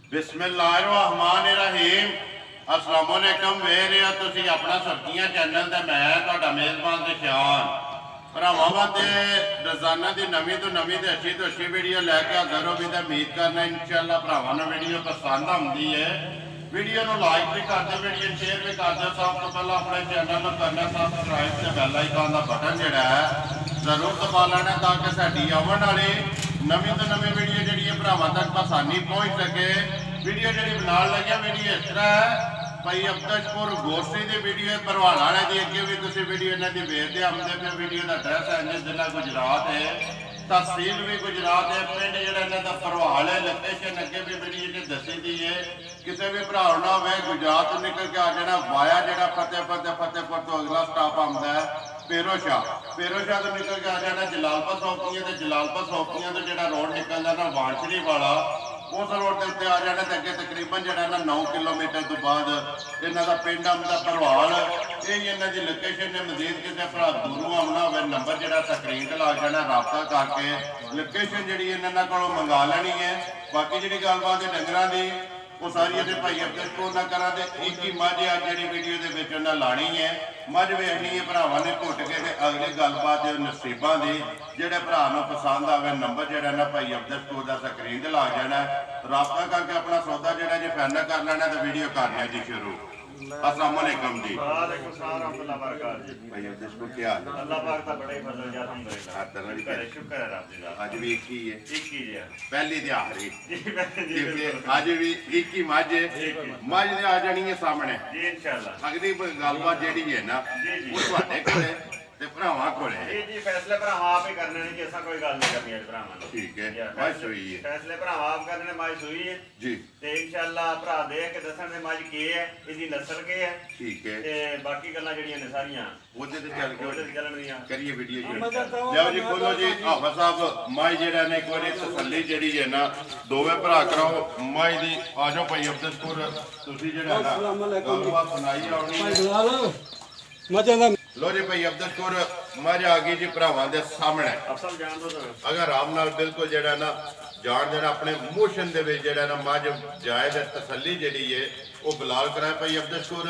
बिस्मिल्लाहिर्रहमानिर्रहीम अस्सलाम वालेकुम वेख रहे हो तुसी अपना सब्जियां चैनल ते मैं तुहाडा मेज़बान निशान भरावां वास्ते रोजाना की नवीं तो अच्छी वीडियो लैके हाज़र हो भी तो उम्मीद करना इंशाअल्लाह भरावां नूं वीडियो पसंद आउंदी है। वीडियो नूं लाइक भी कर दो, वीडियो शेयर भी कर दो। सब तो पहले अपने चैनल नूं करना सबसक्राइब ते बैल आइकन का बटन जिहड़ा है जरूर दबा लेना ताकि साडी आउण वाली नवीं तो नवीं वीडियो जिहड़ी भरावां तक आसानी पहुँच सके। वीडियो जी बनाने लगे वीडियो इस तरह है भाई अब्दशपुर गोश्ती की वीडियो भरवाल वाले की अगे भी तुम वीडियो इन्हों की वेखते आते पे। वीडियो का एड्रैस है इंज जिला गुजरात है, तहसील भी गुजरात है, पिंड जो भरवाल है। लोकेशन अगे भी वीडियो दसी दी है। किसी भी भरा ना हो गुजरात तो निकल के आ जाना वाया जो फतेहपुर तो अगला स्टाप आता है पेरोशाह तो निकल के आ जाना जलालपुर सौंपियां तो जलालपुर सौंपियां तो जो रोड निकलता ना वाणछड़ी वाला उस रोड के उत्ते आ जाना। तो अगे तकरीबन जो 9 किलोमीटर तो बाद इन्हों का पिंड आंदा भरवाल। यही इन्हों की लोकेशन ने। मजीद किसी भरा दूरों आना हो नंबर जो स्क्रीन पर ला जाना, रबता करके लोकेशन जी इन्होंने को मंगा लेनी है। बाकी जी गलबात है डंगर की वो सारी अभी भाई अब्दशपुर ना करा तो एक ही मझ आज जी वीडियो के लानी है। मझ वेखनी है भरावां ने घुट के अगली गलबात नसीबा की जोड़े भरा पसंद आए नंबर जो ना भाई अब्दशपुर का स्क्रीन से ला जाना, रबता करके अपना सौदा जो जी फाइनल कर लेना तो वीडियो करना जी शुरू। अस्सलाम वालेकुम जी। वालेकुम सलाम अब्दुल्ला बरकात जी। भाई अब्दशपुर क्या हाल है? अल्लाह पाक दा बड़ा ही फजल है अल्हम्दुलिल्लाह। शुक्र है रब दा। आज भी एक ही है, एक ही है पहली ते आखिरी जी। आज भी एक ही मझ मझ ने आ जानी है सामने जी इंशाअल्लाह। अगली गलबात जी है ना वो तुहाडे कोले ते भरावां कोले है। जी फैसले भरावां आप ही करने ने जी, असा कोई गल नहीं करनी है भरावां ने। ठीक है, मझ सुई है फैसले भरावां आप करने ने। मझ सुई है जी ते इंशाअल्लाह भरा देख के दसन ने मझ के है, इसदी नस्ल के है। ठीक है, ते बाकी गल्लां जड़ियां ने सारियां ओदे ते चल के ओदे चलन दियां करिए वीडियो जी। जाओ जी खोलो जी। हाफा साहब मझ जेड़ा ने एक बार तसल्ली जड़ी है ना दोवें भरा कराओ मझ दी। आ जाओ भाई अब्दशपुर तुसी जेड़ा ना गलबात सुनाई आवनी लो जी भाई अब्दशपुर मझ आ गई जी भरावां दे सामने। असल जान दो तो अगर आराम नाल बिल्कुल जेड़ा ना जान देना अपने मोशन दे विच जेड़ा ना मझ जायज तसल्ली जेड़ी है वो बिलाल कराए भाई अब्दशपुर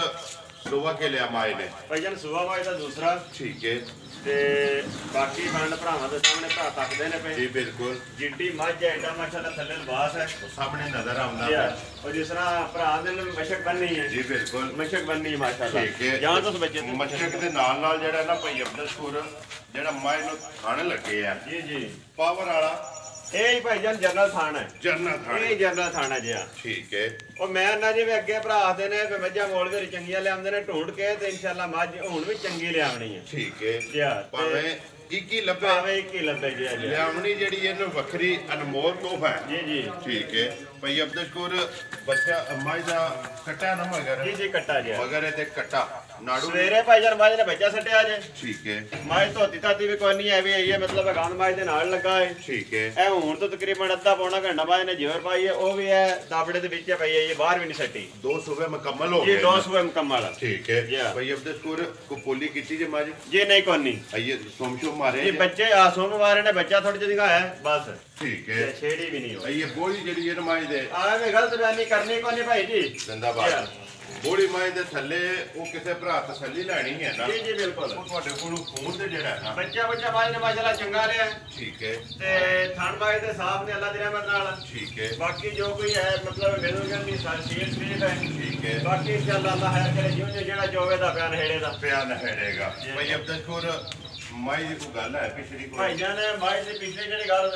सुबह के लिया माए ने भाईजान सुबह वाई दा दूसरा। ठीक है ते बाकी फंड भरावां दे सामने भरा तकदे ने पे जी बिल्कुल जिड्डी मझ है एडा माशाअल्लाह थल्ले लिबास है सामने नजर आउंदा जी। है और जिस तरह भरा दे मशक बननी है जी बिल्कुल मशक बननी है माशाअल्लाह। ठीक है। जान तुस बच्चे ते मशक दे नाल नाल जेड़ा ना भाई अब्दशपुर जेड़ा माए नु खाने लगे है जी जी पावर वाला ਇਹ ਹੀ ਭਾਈਜਾਨ ਜਨਰਲ ਥਾਣਾ ਹੈ। जरना ਇਹ खाने ਜਨਰਲ ਥਾਣਾ ਜਿਆ ठीक है ਉਹ ਮੈਂ ਨਾ ਜਿਵੇਂ ਅੱਗੇ ਭਰਾ ਆਦੇ ਨੇ ਕਿ ਮੱਝਾਂ ਮੋਲ ਦੇ ਚੰਗੀਆਂ ਲਿਆਉਂਦੇ ਨੇ ਢੂੰਡ ਕੇ ਤੇ ਇਨਸ਼ਾਅੱਲਾ ਮੱਝ ਹੁਣ ਵੀ ਚੰਗੀ ਲਿਆਵਣੀ ਹੈ ठीक है ਜਿਆ ਭਾਵੇਂ ਇੱਕੀ ਲੱਭੇ ਭਾਵੇਂ ਇੱਕ ਹੀ ਲੱਭੇ ਜਿਆ ਜੀ। ਲਿਆਵਣੀ ਜਿਹੜੀ ਇਹਨੂੰ ਵੱਖਰੀ ਅਨਮੋਲ ਤੋਹਫਾ ਹੈ। ਜੀ ਜੀ ठीक है भाई अब्दशपुर बच्चा मझ ਦਾ ਕਟਾ ਨਾ ਮਗਰ ਜੀ ਜੀ ਕੱਟਾ ਜਿਆ। ਮਗਰ ਇਹ ਤੇ ਕਟਾ ਨਾੜੂ ਸਵੇਰੇ ਭਾਈਜਾਨ ਮੱਝ ਨੇ ਬੱਚਾ ਸੱਟਿਆ ਜੇ। ठीक है ਮੱਝ ਧੋਤੀ ਧਾਤੀ ਵੀ ਕੋਈ ਨਹੀਂ ਐਵੇਂ ਆਈ ਹੈ, ਮਤਲਬ ਗੰਦ ਮੱਝ ਦੇ ਨਾਲ ਲੱਗਾ ਹੈ। ठीक है ਇਹ ਹੁਣ ਤੋਂ ਤਕਰੀਬਨ ਅੱਧਾ ਪੌਣਾ ਘੰਟਾ ਬਾਅਦ ਨੇ ਜਿਵਰ ਪਾਈ ਹੈ, ਉਹ ਵੀ ਹੈ ਦਾਬੜੇ ਦੇ ਵਿੱਚ ਪਈ ਹੈ, ਇਹ ਬਾਹਰ ਵੀ ਨਹੀਂ ਸੱਟੀ दो सुबह मुकम्मल हो ਜੀ। गए 2 ਸੂਬੇ ਮੁਕੰਮਲ ठीक है Yeah. भाई अब्दशपुर को पोली की जे मझ ਜੀ ਨਹੀਂ ਕੋਈ ਨਹੀਂ आइए सोमशो मारे ਜੀ। ਬੱਚੇ ਆ ਸੋਮਵਾਰ ਨੇ ਬੱਚਾ ਥੋੜੀ ਜਿਹੀ ਦਿਖਾਇਆ ਹੈ, ਬਸ ठीक है ਛੇੜੀ ਵੀ ਨਹੀਂ ਹੋਈ। आइए बोली जड़ी है मझ दे ਆਵੇਂ ਗਲਤ ਬਿਆਨੀ ਕਰਨੀ ਕੋਈ ਨਹੀਂ ਭਾਈ ਜੀ। जिंदाबाद बोली मझ दे थल्ले वो किसी भरा तसल्ली लैनी है ना ਜੀ ਜੀ ਬਿਲਕੁਲ। वो ਤੁਹਾਡੇ ਕੋਲੋਂ ਫੋਨ ਤੇ ਜਿਹੜਾ ਹੈ ਨਾ ਬੱਚਾ ਮਾਜ ਨੇ ਮਾਸ਼ਾਅੱਲਾ ਚੰਗਾ ਰਿਹਾ ठीक है ਤੇ ਥਣ ਬਾਈ ਦੇ ਸਾਫ ਨੇ ਅੱਲਾ ਦੀ ਰਹਿਮਤ ਨਾਲ। ठीक है ਬਾਕੀ ਜੋ ਕੋਈ ਹੈ ਮਤਲਬ ਮਿਲੂਗਾ ਨਹੀਂ ਸਾਰੀ ਸੀਰੀਅਸ ਵੀ ਹੈ। ठीक है ਬਾਕੀ ਇਨਸ਼ਾਅੱਲਾ ਅੱਲਾ ਖੈਰ ਕਰੇ ਜਿਉਂ ਜਿਹੜਾ ਜੋਵੇ ਦਾ ਪਿਆਰ ਹੇੜੇ ਦਾ ਪਿਆਰ ਹੈੜੇਗਾ ਭਾਈ ਅਬਦਸ਼ਪੁਰ ਮਾਈ ਦੀ ਕੋਈ ਗੱਲ ਹੈ ਪਿਛਲੀ ਕੋਈ ਭਾਈ ਜਾਨ ਮਾਜ ਦੇ ਪਿਛਲੇ ਜਿਹੜੀ ਗੱਲ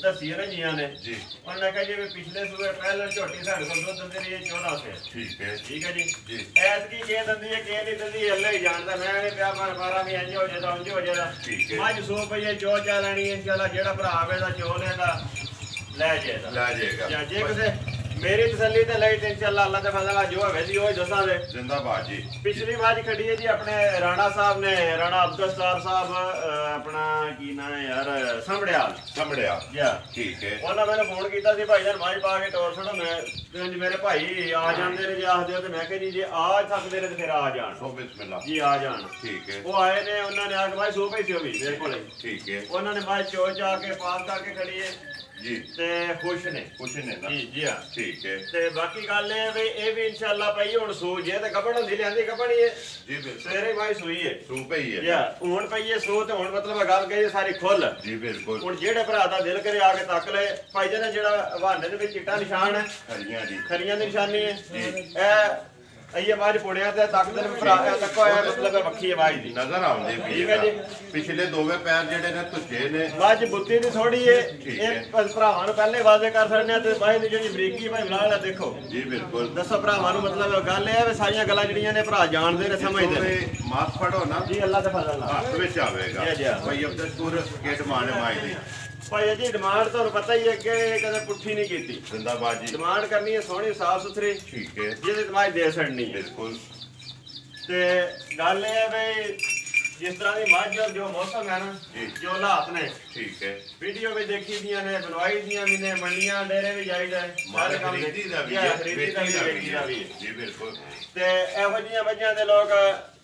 ਦੱਸੀ ਹੈ ਨਾ ਜੀਆਂ ਨੇ ਜੀ ਉਹਨਾਂ ਕਹੇ ਜਿਵੇਂ ਪਿਛਲੇ ਸੂਏ ਪਹਿਲਾਂ ਝੋਟੀ ਸਾਡੇ ਕੋਲ ਦੁੱਧ ਦਿੰਦੇ ਰਹੀ 14 ਸੇ। ਠੀਕ ਹੈ ਠੀਕ ਹੈ ਜੀ। ਜੀ ਐਸ ਕੀ ਕੇ ਦਿੰਦੀ ਹੈ ਕਿ ਨਹੀਂ ਦਿੰਦੀ ਅੱਲਾ ਹੀ ਜਾਣਦਾ। ਮੈਂ ਨੇ ਪਿਆ ਮਾਰਾ ਵੀ ਇੰਜ ਹੋ ਜਾਂਦਾ ਉਂਝ ਹੋ ਜਾਂਦਾ। ਠੀਕ ਹੈ ਮੱਝ 100 ਰੁਪਏ ਜੋ ਚਾ ਲੈਣੀ ਹੈ ਇਨਸ਼ਾਅੱਲਾ ਜਿਹੜਾ ਭਰਾ ਆਵੇਗਾ ਚੋ ਲੈਦਾ ਲੈ ਜਾਏਗਾ ਲੈ ਜਾਏਗਾ ਜਾਂ ਜੇ ਕਿਸੇ ਮੇਰੀ ਤਸੱਲੀ ਤੇ ਲਈ ਤੇ ਇਨਸ਼ਾਅੱਲਾ ਅੱਲਾ ਦੇ ਫਜ਼ਲ ਨਾਲ ਜੋ ਹੈ ਜੀ ਉਹ ਦੱਸਾਂ ਦੇ। ਜ਼ਿੰਦਾਬਾਦ ਜੀ ਪਿਛਲੀ ਵਾਰ ਖੜੀ ਹੈ ਜੀ ਆਪਣੇ ਰਾਣਾ ਸਾਹਿਬ ਨੇ, ਰਾਣਾ ਅਬਦੁਲਸਤਾਰ ਸਾਹਿਬ ਆਪਣਾ ਕੀ ਨਾਂ ਹੈ ਯਾਰ ਸੰਭੜਿਆਲ ਸੰਭੜਿਆ ਜੀ। ਠੀਕ ਹੈ ਉਹਨਾਂ ਮੈਨੂੰ ਫੋਨ ਕੀਤਾ ਸੀ ਭਾਈ ਜਾਨ ਮਾਈ ਪਾ ਕੇ ਟੋਰ ਛੱਡੋ। ਮੈਂ ਤੇ ਮੇਰੇ ਭਾਈ ਆ ਜਾਂਦੇ ਨੇ ਜੇ ਆਖਦੇ ਹੋ ਤੇ ਮੈਂ ਕਿਹਾ ਜੀ ਜੇ ਆ ਸਕਦੇ ਨੇ ਤੇ ਫਿਰ ਆ ਜਾਣ। ਸੋ ਬਿਸਮਿਲ੍ਲਾ ਜੀ ਆ ਜਾਣ। ਠੀਕ ਹੈ ਉਹ ਆਏ ਨੇ ਉਹਨਾਂ ਨੇ ਆ ਕੇ ਭਾਈ ਸੋ ਪਈ ਸੀ ਉਹ ਵੀ ਮੇਰੇ ਕੋਲੇ। ਠੀਕ ਹੈ ਉਹਨਾਂ ਨੇ ਮਾਈ ਚੋ ਚਾ ਕੇ ਪਾਸ ਕਰਕੇ ਖੜੀ ਹੈ ਜੀ ਤੇ ਖੁਸ਼ ਨੇ ਕੁਛ ਨੇ ਨਾ ਜੀ ਹਾਂ ਠੀਕ ਹੈ ਤੇ ਬਾਕੀ ਗੱਲ ਇਹ ਵੀ ਇਹ ਵੀ ਇਨਸ਼ਾਅੱਲਾ ਪਈ ਹੁਣ ਸੂ ਜੇ ਤੇ ਕਬੜ ਹੁੰਦੀ ਲਿਆਂਦੀ ਕਬੜੀ ਹੈ ਜੀ ਬਿਲਕੁਲ ਸਵੇਰੇ ਭਾਈ ਸੂਈ ਹੈ ਸੂ ਪਈ ਹੈ ਯਾ ਹੁਣ ਪਈ ਹੈ ਸੂ ਤੇ ਹੁਣ ਮਤਲਬ ਗੱਲ ਕਹੀਏ ਸਾਰੀ ਖੁੱਲ ਜੀ ਬਿਲਕੁਲ ਹੁਣ ਜਿਹੜੇ ਭਰਾ ਦਾ ਦਿਲ ਕਰੇ ਆ ਕੇ ਤੱਕ ਲੈ ਭਾਈ ਜੀ ਨੇ ਜਿਹੜਾ ਹਵਾਨੇ ਦੇ ਵਿੱਚ ਚਿੱਟਾ ਨਿਸ਼ਾਨ ਹੈ ਹਰੀਆਂ ਜੀ ਖਰੀਆਂ ਦੀ ਨਿਸ਼ਾਨੀ ਹੈ ਇਹ ਅਈਏ ਮਾਜ ਪੁੜਿਆ ਤੇ ਤੱਕ ਦੇ ਭਰਾ ਤੱਕੋ ਆਇਆ ਮਤਲਬ ਹੈ ਵੱਖੀ ਆਵਾਜ਼ ਦੀ ਨਜ਼ਰ ਆਉਂਦੇ ਪਈ ਠੀਕ ਹੈ ਜੀ। ਪਿਛਲੇ ਦੋਵੇਂ ਪੈਰ ਜਿਹੜੇ ਨੇ ਧੁੱਜੇ ਨੇ ਮੱਝ ਬੁੱਤੀ ਦੀ ਥੋੜੀ ਏ ਠੀਕ ਇਹ ਹੈ। ਭਰਾਵਾਂ ਨੂੰ ਪਹਿਲੇ ਵਾਅਦੇ ਕਰ ਸਕਦੇ ਆ ਤੇ ਬਾਈ ਦੀ ਜਿਹੜੀ ਬਰੀਕੀ ਭਾਈ ਬਲਾਲ ਆ ਦੇਖੋ ਜੀ ਬਿਲਕੁਲ ਦੱਸੋ ਭਰਾਵਾਂ ਨੂੰ ਮਤਲਬ ਗੱਲ ਇਹ ਹੈ ਵੀ ਸਾਰੀਆਂ ਗੱਲਾਂ ਜਿਹੜੀਆਂ ਨੇ ਭਰਾ ਜਾਣਦੇ ਨੇ ਸਮਝਦੇ ਨੇ ਮਾਸ ਫੜੋ ਨਾ ਜੀ ਅੱਲਾਹ ਦੇ ਫਜ਼ਲ ਨਾਲ ਹੱਥ ਵਿੱਚ ਆਵੇਗਾ ਜੀ, ਜੀ। ਭਾਈ ਅਬਦੁਲਪੁਰ ਕਿਟ ਮਾਣੇ ਮਾਈ ਦੀ ਭਾਈ ਜੀ ਡਿਮਾਂਡ ਤੁਹਾਨੂੰ ਪਤਾ ਹੀ ਹੈ ਕਿ ਕਦੇ ਪੁੱਠੀ ਨਹੀਂ ਕੀਤੀ ਜ਼ਿੰਦਾਬਾਦ ਜੀ ਡਿਮਾਂਡ ਕਰਨੀ ਹੈ ਸੋਹਣੀ ਸਾਫ ਸੁਥਰੀ ਠੀਕ ਹੈ ਜਿਹਦੇ ਦਿਮਾਗ ਦੇ ਛੱਡਣੀ ਹੈ ਬਿਲਕੁਲ ਤੇ ਗੱਲ ਇਹ ਹੈ ਵੀ ਜਿਸ ਤਰ੍ਹਾਂ ਦੀ ਮੱਝ ਔਰ ਜੋ ਮੌਸਮ ਹੈ ਨਾ ਜੀ। ਜੋ ਹਾਲਾਤ ਨੇ ਠੀਕ ਹੈ ਵੀਡੀਓ ਵੀ ਦੇਖੀ ਦੀਆਂ ਨੇ ਬਣਵਾਈ ਦੀਆਂ ਵੀ ਨੇ ਮੰਡੀਆਂ ਡੇਰੇ ਵੀ ਜਾਈਦਾ ਹੈ ਮਾਲ ਖਰੀਦੀ ਦਾ ਵੀ ਹੈ ਖਰੀਦੀ ਦਾ ਵੀ ਵੇਚੀ ਵੇਚੀ ਦਾ ਵੀ ਹੈ। ਜੀ ਬਿਲਕੁਲ ਤੇ ਇਹੋ ਜਿਹੀਆਂ ਮੱਝਾਂ ਦੇ ਲੋਕ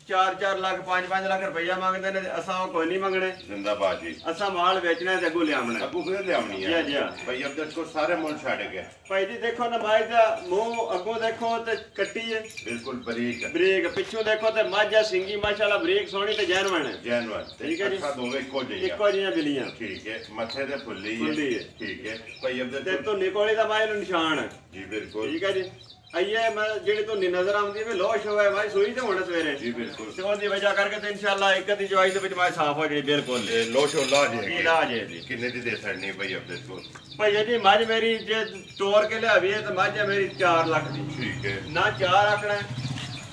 4-4 ਲੱਖ 5-5 ਲੱਖ ਰੁਪਈਆ ਮੰਗਦੇ ਨੇ ਤੇ ਅਸਾਂ ਉਹ ਕੋਈ ਨਹੀਂ ਮੰਗਣੇ ਜ਼ਿੰਦਾਬਾਦ ਜੀ ਅਸਾਂ ਮਾਲ ਵੇਚਣਾ ਤੇ ਅੱਗੋਂ ਲਿਆਉਣਾ ਅੱਗੂ ਫਿਰ ਲਿਆਉਣੀ ਜੀ, ਹੈ ਜੀ। ਭਾਈ ਅਬਦੁਲਪੁਰ ਸਾਰੇ ਮੁੱਲ ਛੱਡ ਗਿਆ ਭਾਈ ਜੀ ਦੇਖੋ ਨਾ ਮੱਝ ਦਾ ਮੂੰਹ ਅੱਗੋਂ ਦੇਖੋ ਤੇ ਕੱਟੀ ਹੈ ਬਿਲਕੁਲ ਬਰੀਕ ਹੈ ਬਰੀਕ ਪਿੱਛੋਂ ਦੇਖੋ ਤੇ ਮੱਝ ਆ ਸਿੰਗੀ ਮਾਸ਼ਾਅੱਲਾ ਬਰੀਕ ਸੋਹਣੀ ਤੇ ਜੈਨਵਨ ਹੈ ਜੈਨਵਰ ਠੀਕ ਹੈ ਜੀ। ਅੱਖਾਂ ਦੋਵੇਂ ਇੱਕੋ ਜਿਹੀਆਂ ਇੱਕੋ ਜਿਹੀਆਂ ਬਿਲੀਆਂ ਠੀਕ ਹੈ ਮੱਥੇ ਤੇ ਫੁੱਲੀ ਫੁੱਲੀ ਹੈ ਹੈ। ਠੀਕ ਹੈ ਭਾਈ ਤੇ ਅਬਦੁਲਪੁਰ ਧੁੰਨੀ ਕੋਲੇ ਦਾ ਮਾਇਲ ਨਿਸ਼ਾਨ ਹੈ ਜੀ ਬਿਲਕੁਲ ਠੀਕ ਹੈ ਜੀ ਆਈਏ ਮੈਂ ਜਿਹੜੀ ਧੁੰਨੀ ਨਜ਼ਰ ਆਉਂਦੀ ਹੈ ਵੀ ਲੋਸ਼ ਹੋਇਆ ਮੈਂ ਸੂਈ ਤੇ ਹੁਣ ਸਵੇਰੇ ਜੀ ਬਿਲਕੁਲ ਤੇ ਉਹਦੀ ਵਜ੍ਹਾ ਕਰਕੇ ਤੇ ਇਨਸ਼ਾਅੱਲਾ ਇੱਕ ਦੀ ਜਵਾਈ ਦੇ ਵਿੱਚ ਮੈਂ ਸਾਫ਼ ਹੋ ਜਾਣੀ ਬਿਲਕੁਲ ਇਹ ਲੋਸ਼ੋ ਲਾ ਕੀ ਜੇ ਇਲਾਜ ਹੈ ਜੀ ਕਿੰਨੇ ਦੀ ਦੇ ਸਕਣੀ ਭਾਈ ਅਬਦੁਲਪੁਰ ਭਾਈ ਜੀ ਮੱਝ ਮੇਰੀ ਜੇ ਤੋੜ ਕੇ ਲਿਆਵੀ ਹੈ ਤੇ ਮੱਝ ਹੈ ਮੇਰੀ 4 ਲੱਖ ਦੀ ਠੀਕ ਹੈ ਨਾ 4 ਆਖਣਾ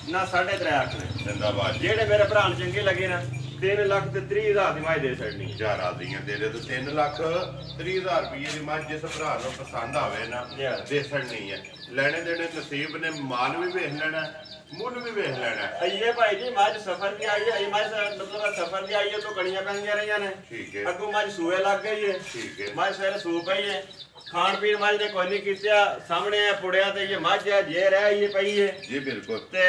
ਨਾ 3.5 ਆਖਣਾ ਜ਼ਿੰਦਾਬਾਦ ਜੀ ਜਿਹੜੇ ਮੇਰੇ ਭਰਾ ਨੂੰ ਚੰਗੇ ਲੱਗੇ ਨਾ 3 ਲੱਖ ਤੇ 30 ਹਜ਼ਾਰ ਦੀ ਮੱਝ ਦੇ ਛੱਡਣੀ ਹੈ। ਚਾਰ ਆਦੀਆਂ ਦੇ ਦੇ ਤੋਂ 3 ਲੱਖ 30 ਹਜ਼ਾਰ ਰੁਪਏ ਦੀ ਮੱਝ ਜਿਸ ਭਰਾ ਨੂੰ ਪਸੰਦ ਆਵੇ ਨਾ Yeah. ਦੇਸਣ ਨਹੀਂ ਹੈ ਲੈਣੇ ਦੇਣੇ ਨਸੀਬ ਨੇ ਮਾਲ ਵੀ ਵੇਖ ਲੈਣਾ ਮੁੱਲ ਵੀ ਵੇਖ ਲੈਣਾ ਆਈਏ ਭਾਈ ਜੀ ਮੱਝ ਸਫਰ ਦੀ ਆਈ ਹੈ ਇਹ ਮੱਝ ਮਤਲਬ ਸਫਰ ਦੀ ਆਈ ਹੈ ਤੋਂ ਕਣੀਆਂ ਪੈਂਦੀਆਂ ਰਹੀਆਂ ਨੇ ਠੀਕ ਹੈ ਅੱਗੋਂ ਮੱਝ ਸੂਏ ਲੱਗ ਗਈ ਹੈ ਠੀਕ ਹੈ ਮੱਝ ਸਵੇਰੇ ਸੂ ਪਈ ਹੈ ਖਾਣ ਪੀਣ ਮੱਝ ਨੇ ਕੋਈ ਨਹੀਂ ਕੀਤਾ ਸਾਹਮਣੇ ਹੈ ਪੁੜਿਆ ਤੇ ਇਹ ਮੱਝ ਹੈ ਜੇ ਰਹਿ ਇਹ ਪਈ ਹੈ ਜੀ ਬਿਲਕੁਲ ਤੇ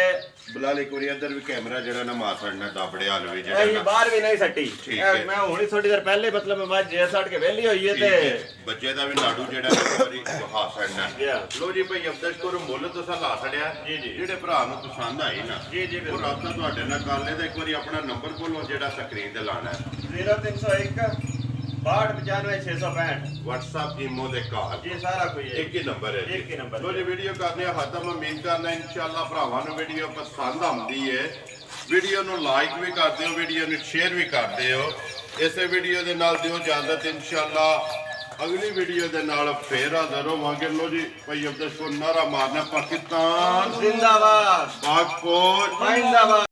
ਬਲਾਲ ਇੱਕ ਵਾਰੀ ਇੱਧਰ ਵੀ ਕੈਮਰਾ ਜਿਹੜਾ ਨਾ ਮਾਰ ਛੱਡਣਾ ਦਾਬੜੇ ਹਲਵੇ ਜਿਹੜਾ ਇਹ ਨਾ ਬਾਹਰ ਵੀ ਨਹੀਂ ਸੱਟੀ ਠੀਕ ਹੈ। ਮੈਂ ਹੁਣੀ ਥੋੜੀ ਦੇਰ ਪਹਿਲੇ ਮਤਲਬ ਮੱਝ ਜੇ ਸੱਟ ਕੇ ਵਿਹਲੀ ਹੋਈ ਹੈ ਠੀਕ ਹੈ। ਤੇ ਬੱਚੇ ਦਾ ਵੀ ਲਾਡੂ ਜਿਹੜਾ ਨਾ ਇੱਕ ਵਾਰੀ ਵਹਾ ਛੱਡਣਾ Yeah. ਲੋ ਜੀ ਭਾਈ ਅਬਦੁਲਪੁਰ ਮੁੱਲ ਤੁਸੀਂ ਲਾ ਛੜਿਆ ਜੀ, ਜੀ। ਜਿਹੜੇ ਭਰਾ ਨੂੰ ਪਸੰਦ ਆਈ ਨਾ ਜੀ, ਜੀ, ਉਹ ਬਿਲਕੁਲ। ਰਾਬਤਾ ਤੁਹਾਡੇ ਨਾਲ ਕਰ ਲੈ ਤੇ ਇੱਕ ਵਾਰੀ ਆਪਣਾ ਨੰਬਰ ਬੋਲੋ ਜਿਹੜਾ ਸਕਰੀਨ ਤੇ ਲਾਣਾ ਹੈ 0301 6295 WhatsApp ਈਮੋ ਦੇ ਕਾਲ ਜੀ ਸਾਰਾ ਕੋਈ ਹੈ ਇੱਕ ਹੀ ਨੰਬਰ ਹੈ ਜੀ। ਇੱਕ ਹੀ ਨੰਬਰ ਲੋ ਜੀ ਵੀਡੀਓ ਕਰਨੇ ਆ ਖਤਮ ਉਮੀਦ ਕਰਨਾ ਇਨਸ਼ਾਅੱਲਾ ਭਰਾਵਾਂ ਨੂੰ ਵੀਡੀਓ ਪਸੰਦ ਆਉਂਦੀ ਹੈ ਵੀਡੀਓ ਨੂੰ ਲਾਈਕ ਵੀ ਕਰ ਦਿਓ ਵੀਡੀਓ ਨੂੰ ਸ਼ੇਅਰ ਵੀ ਕਰ ਦਿਓ ਇਸੇ ਵੀਡੀਓ ਦੇ ਨਾਲ ਦਿਓ ਇਜਾਜ਼ਤ ਇਨਸ਼ਾਅੱਲਾ ਅਗਲੀ ਵੀਡੀਓ ਦੇ ਨਾਲ ਫੇਰ ਹਾਜ਼ਰ ਹੋਵਾਂਗੇ ਲੋ ਜੀ ਭਾਈ ਅਬਦੁਲਪੁਰ ਨਾਰਾ ਮਾਰਨਾ ਪਾਕਿਸਤਾਨ ਜ਼ਿੰਦਾਬਾਦ ਪਾਕਪੁਰ ਜ਼ਿੰਦਾਬਾਦ